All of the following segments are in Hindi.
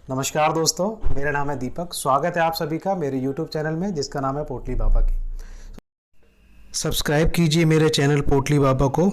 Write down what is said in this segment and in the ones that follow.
नमस्कार दोस्तों, मेरा नाम है दीपक। स्वागत है आप सभी का मेरे YouTube चैनल में जिसका नाम है पोटली बाबा की। सब्सक्राइब कीजिए मेरे चैनल पोटली बाबा को,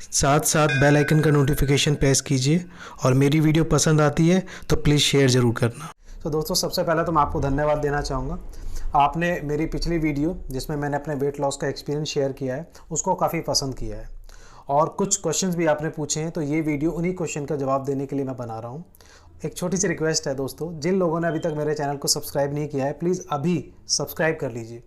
साथ साथ बेल आइकन का नोटिफिकेशन प्रेस कीजिए और मेरी वीडियो पसंद आती है तो प्लीज़ शेयर ज़रूर करना। तो दोस्तों, सबसे पहले तो मैं आपको धन्यवाद देना चाहूँगा। आपने मेरी पिछली वीडियो जिसमें मैंने अपने वेट लॉस का एक्सपीरियंस शेयर किया है उसको काफ़ी पसंद किया है और कुछ क्वेश्चंस भी आपने पूछे हैं, तो ये वीडियो उन्हीं क्वेश्चन का जवाब देने के लिए मैं बना रहा हूँ। एक छोटी सी रिक्वेस्ट है दोस्तों, जिन लोगों ने अभी तक मेरे चैनल को सब्सक्राइब नहीं किया है प्लीज़ अभी सब्सक्राइब कर लीजिए,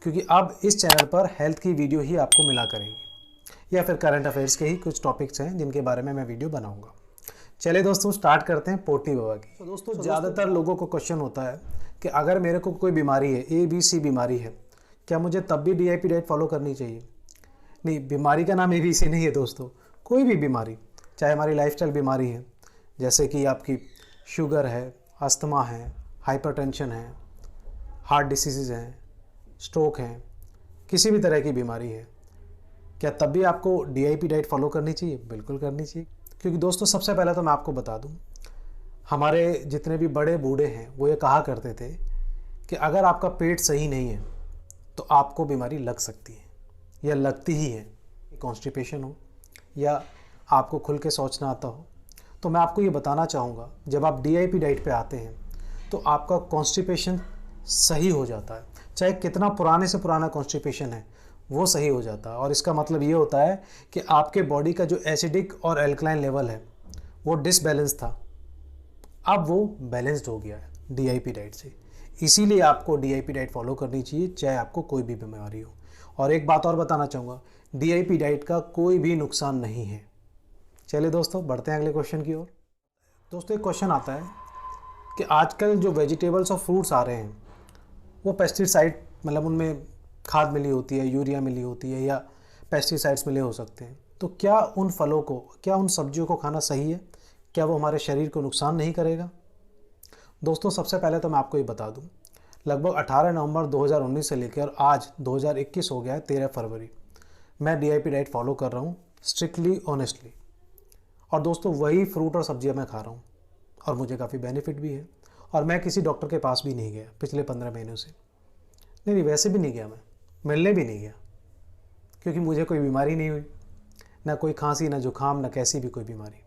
क्योंकि अब इस चैनल पर हेल्थ की वीडियो ही आपको मिला करेंगी या फिर करंट अफेयर्स के ही कुछ टॉपिक्स हैं जिनके बारे में मैं वीडियो बनाऊंगा। चलिए दोस्तों, स्टार्ट करते हैं पोटली बाबा की। तो दोस्तों, ज़्यादातर लोगों को क्वेश्चन होता है कि अगर मेरे को कोई बीमारी है, ABC बीमारी है, क्या मुझे तब भी DIP डाइट फॉलो करनी चाहिए? नहीं, बीमारी का नाम ABC नहीं है दोस्तों। कोई भी बीमारी, चाहे हमारी लाइफस्टाइल बीमारी है जैसे कि आपकी शुगर है, अस्थमा है, हाइपरटेंशन है, हार्ट डिसीज़ हैं, स्ट्रोक हैं, किसी भी तरह की बीमारी है, क्या तब भी आपको DIP डाइट फॉलो करनी चाहिए? बिल्कुल करनी चाहिए। क्योंकि दोस्तों, सबसे पहले तो मैं आपको बता दूं, हमारे जितने भी बड़े बूढ़े हैं वो ये कहा करते थे कि अगर आपका पेट सही नहीं है तो आपको बीमारी लग सकती है या लगती ही है। कॉन्स्टिपेशन हो या आपको खुल के सोचना आता हो, तो मैं आपको ये बताना चाहूँगा, जब आप DIP डाइट पे आते हैं तो आपका कॉन्स्टिपेशन सही हो जाता है। चाहे कितना पुराने से पुराना कॉन्स्टिपेशन है वो सही हो जाता है। और इसका मतलब ये होता है कि आपके बॉडी का जो एसिडिक और एल्कलाइन लेवल है वो डिसबैलेंस था, अब वो बैलेंस्ड हो गया है DIP डाइट से। इसीलिए आपको DIP डाइट फॉलो करनी चाहिए, चाहे आपको कोई भी बीमारी हो। और एक बात और बताना चाहूँगा, DIP डाइट का कोई भी नुकसान नहीं है। चलिए दोस्तों, बढ़ते हैं अगले क्वेश्चन की ओर। दोस्तों, एक क्वेश्चन आता है कि आजकल जो वेजिटेबल्स और फ्रूट्स आ रहे हैं वो पेस्टिसाइड, मतलब उनमें खाद मिली होती है, यूरिया मिली होती है या पेस्टिसाइड्स मिले हो सकते हैं, तो क्या उन फलों को, क्या उन सब्जियों को खाना सही है? क्या वो हमारे शरीर को नुकसान नहीं करेगा? दोस्तों, सबसे पहले तो मैं आपको ये बता दूं, लगभग 18 नवंबर 2019 से लेकर आज 2021 हो गया है 13 फरवरी, मैं DIP डाइट फॉलो कर रहा हूँ स्ट्रिक्टली ऑनेस्टली। और दोस्तों, वही फ्रूट और सब्जियां मैं खा रहा हूँ और मुझे काफ़ी बेनिफिट भी है। और मैं किसी डॉक्टर के पास भी नहीं गया पिछले 15 महीनों से। नहीं, वैसे भी नहीं गया, मैं मिलने भी नहीं गया, क्योंकि मुझे कोई बीमारी नहीं हुई, ना कोई खांसी, ना जुकाम, ना कैसी भी कोई बीमारी।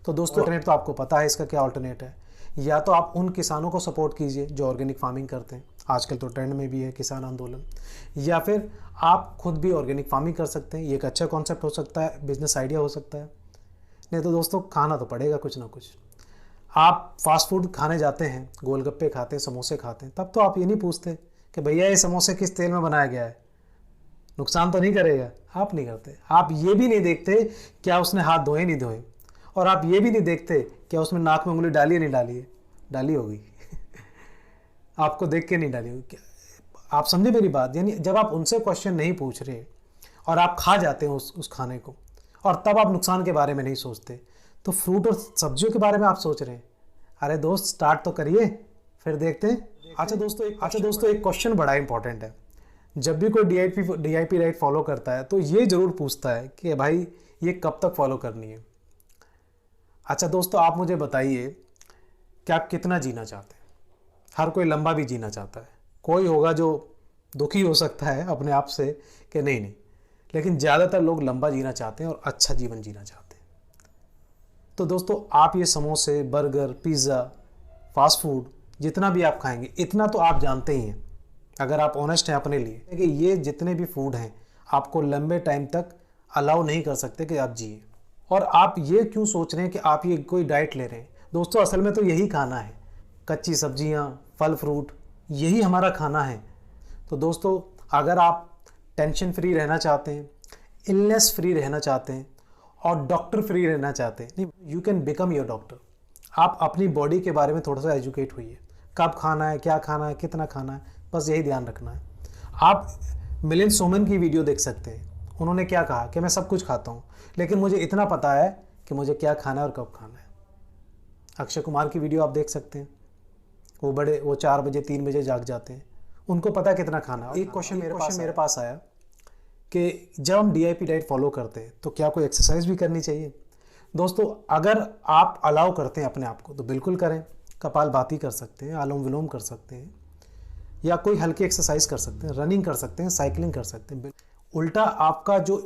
तो दोस्तों, अल्टरनेट तो आपको पता है इसका क्या अल्टरनेट है। या तो आप उन किसानों को सपोर्ट कीजिए जो ऑर्गेनिक फार्मिंग करते हैं, आजकल तो ट्रेंड में भी है किसान आंदोलन, या फिर आप खुद भी ऑर्गेनिक फार्मिंग कर सकते हैं। ये एक अच्छा कॉन्सेप्ट हो सकता है, बिजनेस आइडिया हो सकता है। नहीं तो दोस्तों, खाना तो पड़ेगा कुछ ना कुछ। आप फास्ट फूड खाने जाते हैं, गोलगप्पे खाते हैं, समोसे खाते हैं, तब तो आप ये नहीं पूछते कि भैया ये समोसे किस तेल में बनाया गया है, नुकसान तो नहीं करेगा। आप नहीं करते। आप ये भी नहीं देखते क्या उसने हाथ धोए नहीं धोए, और आप ये भी नहीं देखते क्या उसमें नाक में उंगली डाली है नहीं डाली है। डाली होगी आपको देख के नहीं डाली होगी। आप समझे मेरी बात? यानी जब आप उनसे क्वेश्चन नहीं पूछ रहे और आप खा जाते हैं उस खाने को, और तब आप नुकसान के बारे में नहीं सोचते, तो फ्रूट और सब्जियों के बारे में आप सोच रहे हैं। अरे दोस्त, स्टार्ट तो करिए, फिर देखते हैं। अच्छा दोस्तों, एक क्वेश्चन बड़ा इंपॉर्टेंट है। जब भी कोई DIP डाइट फॉलो करता है तो ये ज़रूर पूछता है कि भाई ये कब तक फॉलो करनी है। अच्छा दोस्तों, आप मुझे बताइए कि आप कितना जीना चाहते हैं? हर कोई लंबा भी जीना चाहता है। कोई होगा जो दुखी हो सकता है अपने आप से कि नहीं, लेकिन ज़्यादातर लोग लंबा जीना चाहते हैं और अच्छा जीवन जीना चाहते हैं। तो दोस्तों, आप ये समोसे, बर्गर, पिज़्ज़ा, फास्ट फूड जितना भी आप खाएंगे, इतना तो आप जानते ही हैं, अगर आप ऑनेस्ट हैं अपने लिए, कि ये जितने भी फूड हैं आपको लंबे टाइम तक अलाउ नहीं कर सकते कि आप जिए। और आप ये क्यों सोच रहे हैं कि आप ये कोई डाइट ले रहे हैं? दोस्तों, असल में तो यही खाना है, कच्ची सब्जियां, फल फ्रूट, यही हमारा खाना है। तो दोस्तों, अगर आप टेंशन फ्री रहना चाहते हैं, इलनेस फ्री रहना चाहते हैं और डॉक्टर फ्री रहना चाहते हैं, नहीं, you can become your doctor. आप अपनी बॉडी के बारे में थोड़ा सा एजुकेट होइए, कब खाना है, क्या खाना है, कितना खाना है, बस यही ध्यान रखना है। आप मिलिंद सोमन की वीडियो देख सकते हैं, उन्होंने क्या कहा कि मैं सब कुछ खाता हूँ लेकिन मुझे इतना पता है कि मुझे क्या खाना है और कब खाना है। अक्षय कुमार की वीडियो आप देख सकते हैं, वो 4 बजे 3 बजे जाग जाते हैं, उनको पता है कितना खाना है। एक क्वेश्चन मेरे पास आया कि जब हम DIP डाइट फॉलो करते हैं तो क्या कोई एक्सरसाइज भी करनी चाहिए? दोस्तों, अगर आप अलाउ करते हैं अपने आप को तो बिल्कुल करें, कपालभाति कर सकते हैं, आलोम विलोम कर सकते हैं, या कोई हल्की एक्सरसाइज कर सकते हैं, रनिंग कर सकते हैं, साइकिलिंग कर सकते हैं। उल्टा आपका जो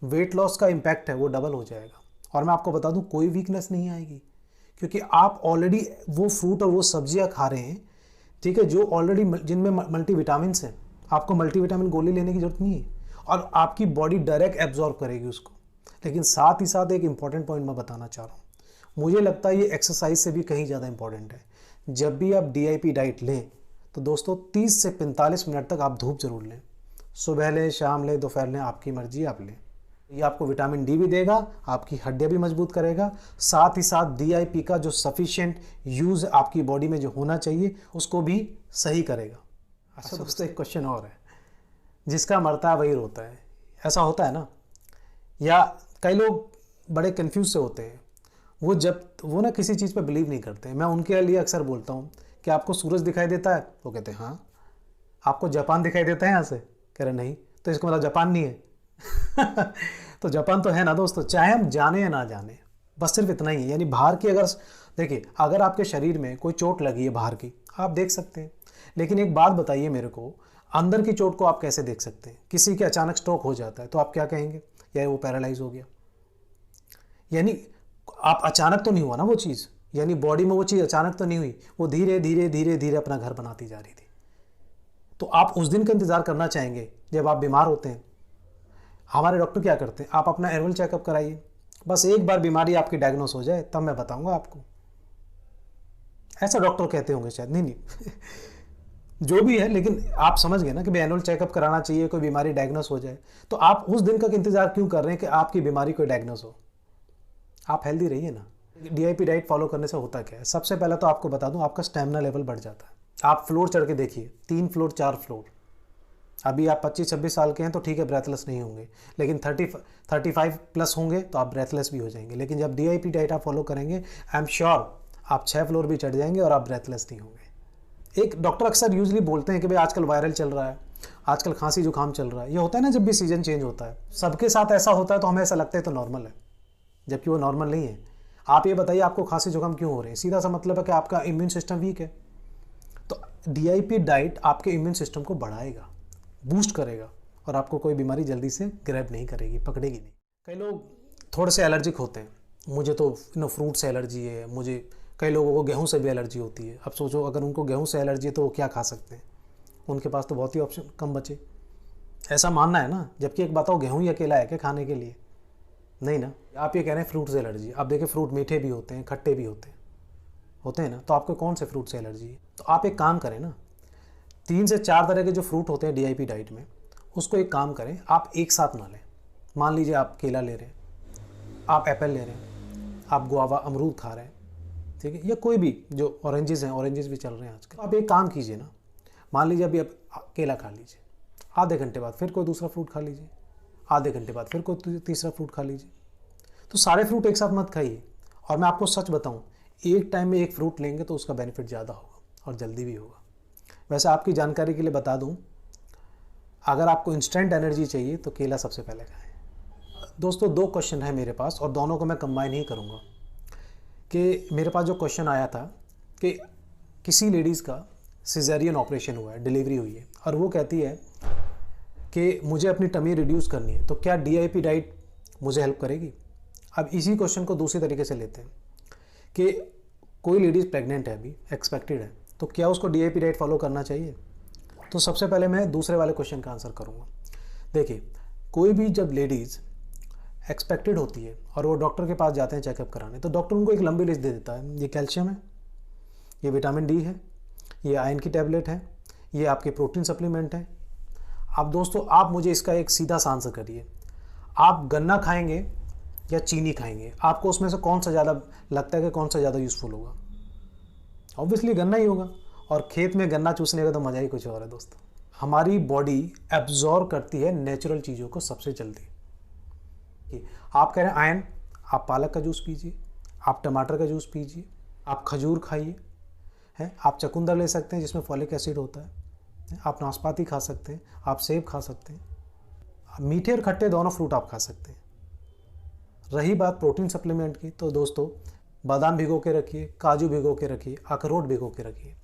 वेट लॉस का इम्पैक्ट है वो डबल हो जाएगा। और मैं आपको बता दूं, कोई वीकनेस नहीं आएगी, क्योंकि आप ऑलरेडी वो फ्रूट और वो सब्जियां खा रहे हैं, ठीक है, जो ऑलरेडी जिनमें मल्टीविटामिन हैं। आपको मल्टीविटामिन गोली लेने की जरूरत नहीं है, और आपकी बॉडी डायरेक्ट एब्जॉर्ब करेगी उसको। लेकिन साथ ही साथ एक इंपॉर्टेंट पॉइंट मैं बताना चाह रहा हूँ, मुझे लगता है ये एक्सरसाइज से भी कहीं ज़्यादा इंपॉर्टेंट है। जब भी आप DIP डाइट लें तो दोस्तों 30 से 45 मिनट तक आप धूप जरूर लें। सुबह लें, शाम लें, दोपहर लें, आपकी मर्जी, आप लें। ये आपको विटामिन D भी देगा, आपकी हड्डियां भी मजबूत करेगा, साथ ही साथ DIP का जो सफिशिएंट यूज़ आपकी बॉडी में जो होना चाहिए उसको भी सही करेगा। अच्छा दोस्तों, एक क्वेश्चन और है, जिसका मरता है वही रोता है। ऐसा होता है ना, या कई लोग बड़े कंफ्यूज से होते हैं, वो ना किसी चीज़ पे बिलीव नहीं करते। मैं उनके लिए अक्सर बोलता हूँ कि आपको सूरज दिखाई देता है? वो कहते हैं हाँ। आपको जापान दिखाई देता है यहाँ से? कह रहे नहीं। तो इसका मतलब जापान नहीं है। तो जापान तो है ना दोस्तों, चाहे हम जाने या ना जाने, बस सिर्फ इतना ही है। यानी बाहर की अगर देखिए, अगर आपके शरीर में कोई चोट लगी है बाहर की, आप देख सकते हैं। लेकिन एक बात बताइए मेरे को, अंदर की चोट को आप कैसे देख सकते हैं? किसी के अचानक स्ट्रोक हो जाता है तो आप क्या कहेंगे? या वो पैरालाइज हो गया। यानी आप अचानक तो नहीं हुआ ना वो चीज़, यानी बॉडी में वो चीज़ अचानक तो नहीं हुई, वो धीरे धीरे धीरे धीरे अपना घर बनाती जा रही थी। तो आप उस दिन का इंतज़ार करना चाहेंगे जब आप बीमार होते हैं? हमारे डॉक्टर क्या करते हैं, आप अपना एनुअल चेकअप कराइए, बस एक बार बीमारी आपकी डायग्नोस हो जाए तब मैं बताऊंगा आपको। ऐसा डॉक्टर कहते होंगे शायद, नहीं जो भी है, लेकिन आप समझ गए ना कि एनुअल चेकअप कराना चाहिए, कोई बीमारी डायग्नोस हो जाए। तो आप उस दिन का इंतजार क्यों कर रहे हैं कि आपकी बीमारी कोई डायग्नोस हो? आप हेल्दी रहिए ना। DIP डाइट फॉलो करने से होता क्या है? सबसे पहले तो आपको बता दूं, आपका स्टेमिना लेवल बढ़ जाता है। आप फ्लोर चढ़ के देखिए, 3 फ्लोर 4 फ्लोर। अभी आप 25-26 साल के हैं तो ठीक है, ब्रेथलेस नहीं होंगे, लेकिन 35 प्लस होंगे तो आप ब्रेथलेस भी हो जाएंगे। लेकिन जब DIP डाइट आप फॉलो करेंगे, आई एम श्योर आप 6 फ्लोर भी चढ़ जाएंगे और आप ब्रेथलेस नहीं होंगे। एक डॉक्टर अक्सर यूजली बोलते हैं कि भाई आजकल वायरल चल रहा है, आजकल खांसी जुकाम चल रहा है। ये होता है ना, जब भी सीजन चेंज होता है सबके साथ ऐसा होता है, तो हमें ऐसा लगता है तो नॉर्मल है, जबकि वो नॉर्मल नहीं है। आप ये बताइए आपको खांसी जुकाम क्यों हो रहे हैं? सीधा सा मतलब है कि आपका इम्यून सिस्टम वीक है। तो DIP डाइट आपके इम्यून सिस्टम को बढ़ाएगा, बूस्ट करेगा, और आपको कोई बीमारी जल्दी से ग्रैब नहीं करेगी, पकड़ेगी नहीं। कई लोग थोड़े से एलर्जिक होते हैं, मुझे तो फ्रूट से एलर्जी है, मुझे, कई लोगों को गेहूं से भी एलर्जी होती है। अब सोचो अगर उनको गेहूं से एलर्जी है तो वो क्या खा सकते हैं? उनके पास तो बहुत ही ऑप्शन कम बचे। ऐसा मानना है ना, जबकि एक बताओ, गेहूं ही अकेला है क्या खाने के लिए? नहीं ना। आप ये कह रहे हैं फ्रूट से एलर्जी। आप देखिए, फ्रूट मीठे भी होते हैं, खट्टे भी होते हैं ना। तो आपको कौन से फ्रूट से एलर्जी है? तो आप एक काम करें ना, 3 से 4 तरह के जो फ्रूट होते हैं DIP डाइट में, उसको एक काम करें, आप एक साथ ना लें। मान लीजिए आप केला ले रहे हैं, आप एप्पल ले रहे हैं, आप गुआवा अमरूद खा रहे हैं, ठीक है, या कोई भी जो ऑरेंजेस हैं, ऑरेंजेस भी चल रहे हैं आजकल। आप एक काम कीजिए ना, मान लीजिए अभी आप केला खा लीजिए, आधे घंटे बाद फिर कोई दूसरा फ्रूट खा लीजिए, आधे घंटे बाद फिर कोई तीसरा फ्रूट खा लीजिए। तो सारे फ्रूट एक साथ मत खाइए। और मैं आपको सच बताऊं, एक टाइम में एक फ्रूट लेंगे तो उसका बेनिफिट ज़्यादा होगा और जल्दी भी होगा। वैसे आपकी जानकारी के लिए बता दूं, अगर आपको इंस्टेंट एनर्जी चाहिए तो केला सबसे पहले खाएं। दोस्तों 2 क्वेश्चन है मेरे पास, और दोनों को मैं कंबाइन ही करूँगा। कि मेरे पास जो क्वेश्चन आया था कि किसी लेडीज़ का सिजेरियन ऑपरेशन हुआ है, डिलीवरी हुई है, और वो कहती है कि मुझे अपनी टमी रिड्यूस करनी है, तो क्या DIP डाइट मुझे हेल्प करेगी? अब इसी क्वेश्चन को दूसरी तरीके से लेते हैं कि कोई लेडीज़ प्रेग्नेंट है, अभी एक्सपेक्टेड है, तो क्या उसको DIP डाइट फॉलो करना चाहिए? तो सबसे पहले मैं दूसरे वाले क्वेश्चन का आंसर करूँगा। देखिए, कोई भी जब लेडीज़ एक्सपेक्टेड होती है और वो डॉक्टर के पास जाते हैं चेकअप कराने, तो डॉक्टर उनको एक लंबी लिस्ट दे देता है, ये कैल्शियम है, ये विटामिन D है, ये आयरन की टैबलेट है, ये आपके प्रोटीन सप्लीमेंट है। अब दोस्तों आप मुझे इसका एक सीधा सा आंसर करिए, आप गन्ना खाएंगे या चीनी खाएंगे? आपको उसमें से कौन सा ज़्यादा लगता है कि कौन सा ज़्यादा यूज़फुल होगा? ऑब्वियसली गन्ना ही होगा। और खेत में गन्ना चूसने का तो मज़ा ही कुछ और है दोस्तों। हमारी बॉडी एब्जॉर्ब करती है नेचुरल चीज़ों को सबसे जल्दी। आप कह रहे हैं आयरन, आप पालक का जूस पीजिए, आप टमाटर का जूस पीजिए, आप खजूर खाइए, हैं, आप चकुंदर ले सकते हैं जिसमें फॉलिक एसिड होता है, आप नाशपाती खा सकते हैं, आप सेब खा सकते हैं, मीठे और खट्टे दोनों फ्रूट आप खा सकते हैं। रही बात प्रोटीन सप्लीमेंट की, तो दोस्तों बादाम भिगो के रखिए, काजू भिगो के रखिए, अखरोट भिगो के रखिए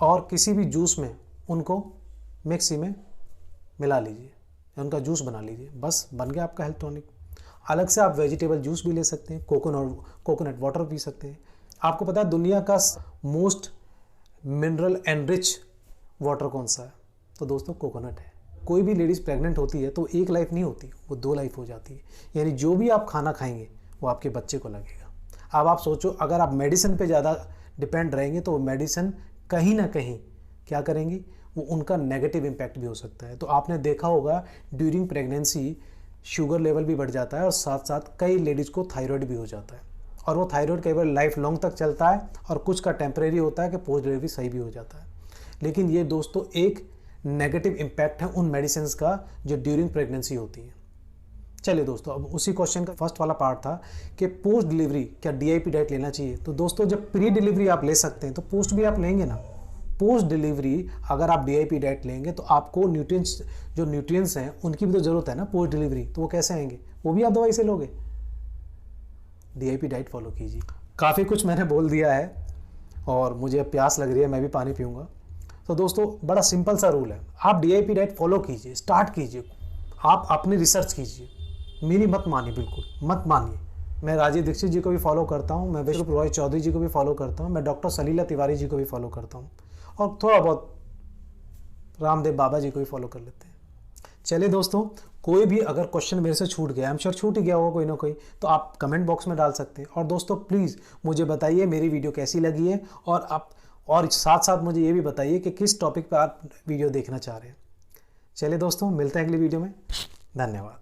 और किसी भी जूस में उनको मिक्सी में मिला लीजिए, उनका जूस बना लीजिए, बस बन गया आपका हेल्थ टॉनिक। अलग से आप वेजिटेबल जूस भी ले सकते हैं, कोकोनट वाटर पी सकते हैं। आपको पता है दुनिया का most mineral and rich water कौन सा है? तो दोस्तों कोकोनट है। कोई भी लेडीज़ प्रेग्नेंट होती है तो एक लाइफ नहीं होती, वो 2 लाइफ हो जाती है। यानी जो भी आप खाना खाएंगे वो आपके बच्चे को लगेगा। अब आप सोचो, अगर आप मेडिसिन पे ज़्यादा डिपेंड रहेंगे तो वो मेडिसिन कहीं ना कहीं क्या करेंगी, वो उनका नेगेटिव इम्पैक्ट भी हो सकता है। तो आपने देखा होगा ड्यूरिंग प्रेगनेंसी शुगर लेवल भी बढ़ जाता है और साथ साथ कई लेडीज़ को थायराइड भी हो जाता है, और वो थायराइड कई बार लाइफ लॉन्ग तक चलता है और कुछ का टेम्परेरी होता है कि पोस्ट डिलीवरी सही भी हो जाता है। लेकिन ये दोस्तों एक नेगेटिव इम्पैक्ट है उन मेडिसिन का जो ड्यूरिंग प्रेगनेंसी होती है। चलिए दोस्तों, अब उसी क्वेश्चन का फर्स्ट वाला पार्ट था कि पोस्ट डिलीवरी क्या DIP डाइट लेना चाहिए। तो दोस्तों जब प्री डिलीवरी आप ले सकते हैं तो पोस्ट भी आप लेंगे ना। पोस्ट डिलीवरी अगर आप DIP डाइट लेंगे तो आपको न्यूट्रिएंट्स हैं उनकी भी तो ज़रूरत है ना पोस्ट डिलीवरी, तो वो कैसे आएंगे? वो भी आप दवाई से लोगे। DIP डाइट फॉलो कीजिए। काफ़ी कुछ मैंने बोल दिया है और मुझे प्यास लग रही है, मैं भी पानी पीऊँगा। तो दोस्तों बड़ा सिंपल सा रूल है, आप DIP डाइट फॉलो कीजिए, स्टार्ट कीजिए, आप अपनी रिसर्च कीजिए, मेरी मत मानिए, बिल्कुल मत मानिए। मैं राजीव दीक्षित जी को भी फॉलो करता हूँ, मैं विश्व रॉय चौधरी जी को भी फॉलो करता हूँ, मैं डॉक्टर सलीला तिवारी जी को भी फॉलो करता हूँ और थोड़ा बहुत रामदेव बाबा जी को भी फॉलो कर लेते हैं। चलिए दोस्तों, कोई भी अगर क्वेश्चन मेरे से छूट गया, आई एम श्योर छूट ही गया होगा कोई ना कोई, तो आप कमेंट बॉक्स में डाल सकते हैं। और दोस्तों प्लीज़ मुझे बताइए मेरी वीडियो कैसी लगी है, और साथ साथ मुझे ये भी बताइए कि किस टॉपिक पर आप वीडियो देखना चाह रहे हैं। चलिए दोस्तों, मिलते हैं अगली वीडियो में। धन्यवाद।